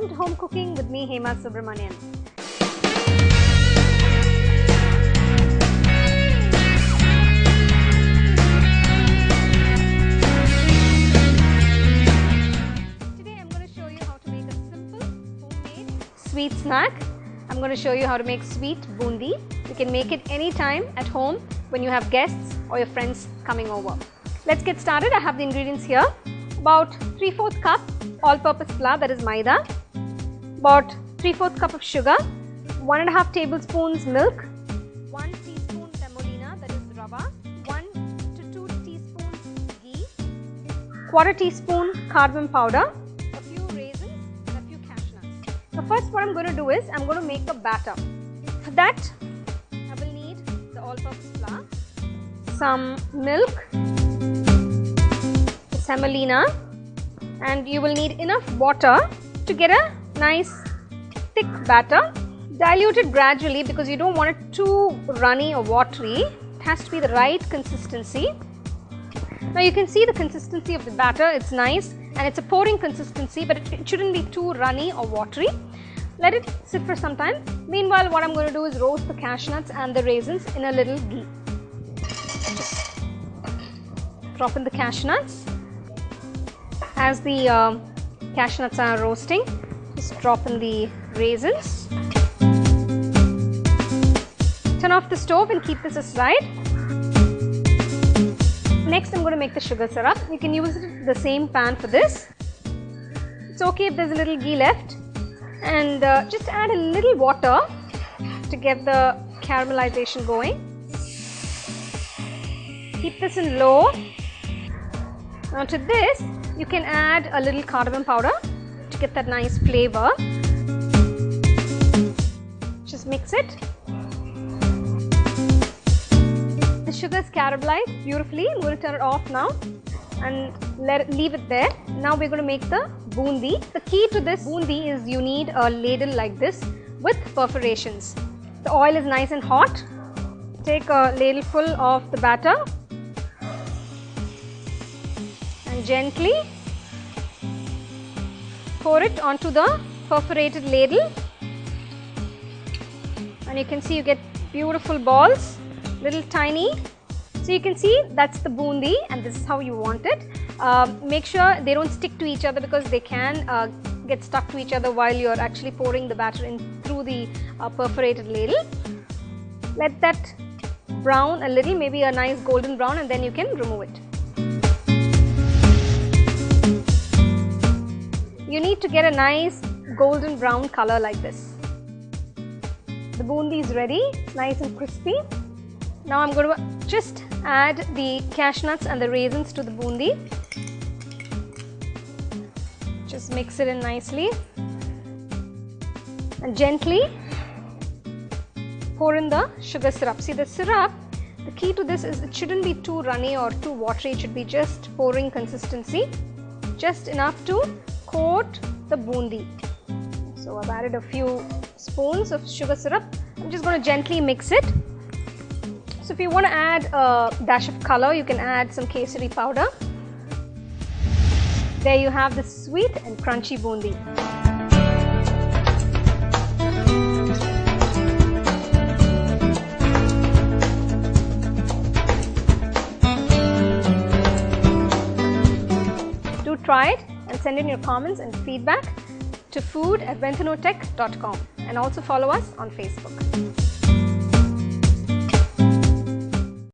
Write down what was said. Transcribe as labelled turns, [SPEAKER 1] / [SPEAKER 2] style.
[SPEAKER 1] welcome to Home Cooking with me, Hema Subramanian. Today I'm going to show you how to make a simple homemade sweet snack. I'm going to show you how to make sweet boondi. You can make it anytime at home when you have guests or your friends coming over. Let's get started. I have the ingredients here. About 3/4 cup all-purpose flour, that is maida. About 3/4 cup of sugar. 1.5 tablespoons milk. 1 teaspoon semolina, that is rava. 1 to 2 teaspoons ghee. 1/4 teaspoon cardamom powder. A few raisins and a few cashew nuts. Now first what I'm going to do is I'm going to make a batter. For that I will need the all-purpose flour, some milk, semolina, and you will need enough water to get a nice thick batter. Dilute it gradually because you don't want it too runny or watery. It has to be the right consistency. Now you can see the consistency of the batter. It's nice and it's a pouring consistency, but it shouldn't be too runny or watery. Let it sit for some time. Meanwhile, what I'm going to do is roast the cashew nuts and the raisins in a little ghee. Just drop in the cashew nuts. As the cashew nuts are roasting, just drop in the raisins. Turn off the stove and keep this aside. Next, I'm going to make the sugar syrup. You can use the same pan for this. It's okay if there's a little ghee left. And just add a little water to get the caramelization going. Keep this in low. Now to this, you can add a little cardamom powder to get that nice flavor. Just mix it. The sugar is caramelized beautifully. I'm going to turn it off now and leave it there. Now we're going to make the boondi. The key to this boondi is you need a ladle like this with perforations. The oil is nice and hot. Take a ladle full of the batter and gently pour it onto the perforated ladle, and you can see you get beautiful balls, little tiny. So you can see that's the boondi and this is how you want it. Make sure they don't stick to each other because they can get stuck to each other while you're actually pouring the batter in through the perforated ladle. Let that brown a little, maybe a nice golden brown, and then you can remove it. You need to get a nice golden brown color like this. The boondi is ready, nice and crispy. Now I'm going to just add the cashew nuts and the raisins to the boondi. Just mix it in nicely and gently pour in the sugar syrup. See the syrup, the key to this is it shouldn't be too runny or too watery. It should be just pouring consistency, just enough to coat the boondi. So I've added a few spoons of sugar syrup. I'm just going to gently mix it. So if you want to add a dash of color, you can add some kesari powder. There you have the sweet and crunchy boondi. Do try it and send in your comments and feedback to food@venthanotech.com, and also follow us on Facebook.